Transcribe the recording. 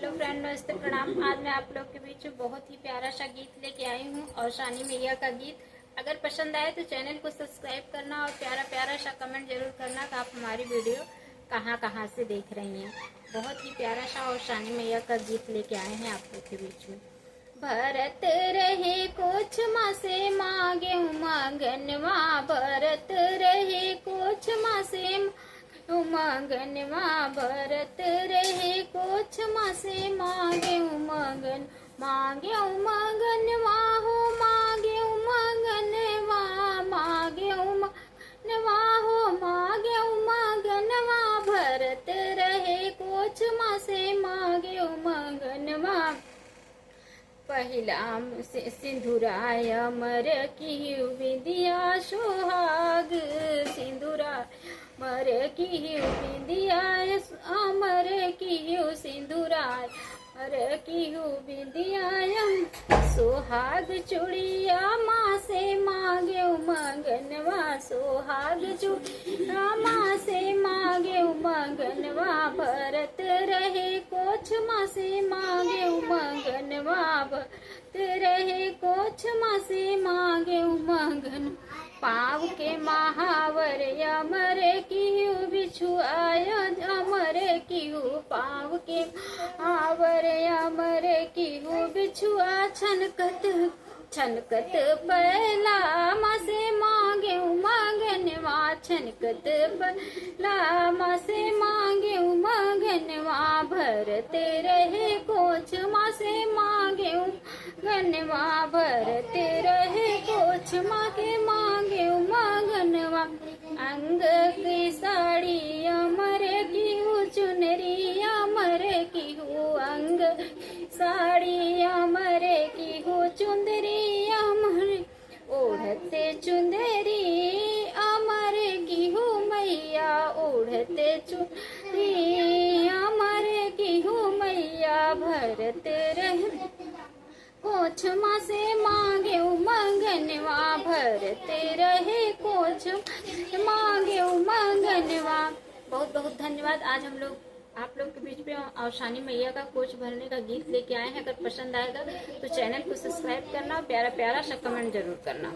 Hello friend, नमस्ते, प्रणाम। आज मैं आप लोग के बीच में बहुत ही प्यारा सा गीत लेके आई हूँ और शानी मैया का गीत। अगर पसंद आए तो चैनल को सब्सक्राइब करना और प्यारा प्यारा सा कमेंट जरूर करना कि आप हमारी वीडियो कहाँ कहाँ से देख रही हैं। बहुत ही प्यारा सा और शानी मैया का गीत लेके आए हैं आप लोग के बीच में। भरत रहे कुछ मासे मांगे मांगनवा, भरत रहे कुछ मासे उमंगनवा, भरत रहे कुछ मासे मांगे उमंगन, मांगे उमंगनवा हो, मांगे उमंगनवा, मांगे उमंगनवा हो, मांगे उमंगनवा, भरत रहे कुछ मासे मांगे उमंगनवा। पहिला सिंधुराय अमर की विद्या सुहाग, सिंधुराय अमर की विद्या, अमर की सिंधुराय अमर की विद्या, सुहाग चूड़िया माँ से मांगे उमंगनवा, सुहाग चूड़िया माँ से मांगे उमंगनवा, भरत रहे कुछ माँ से मांगे उमंगनवा, भरत रहे कुछ माँ से मांगे उमंगन। पाव के महावर अमर की बिछुआय, अमर की पाव के महावर अमर की बिछुआ, छनकत छनकत पहला माँ से मांगे उमंगनवा, छनकत पहला माँ से मांगे उमंगनवा, भरत रहे कुछ माँ से मांगे उमंगनवा, भरत रहे कुछ माँ के मांगे उमंगनवा। अंग की साड़ी अमर की चुनरी अमर की अंग साड़ी अमर की चुंदरी अमर, ओढ़ते चुंदरी अमर की मैया, ओढ़ते चुंदरी अमर की मैया, भरत रहे कुछ माँ से मांगे उमंगनवा, भरत रहे कुछ मांगे उमंगनवा। बहुत बहुत धन्यवाद। आज हम लोग आप लोग के बीच में और शानी मैया का कोच भरने का गीत लेके आए हैं। अगर पसंद आएगा तो चैनल को सब्सक्राइब करना और प्यारा प्यारा सा कमेंट जरूर करना।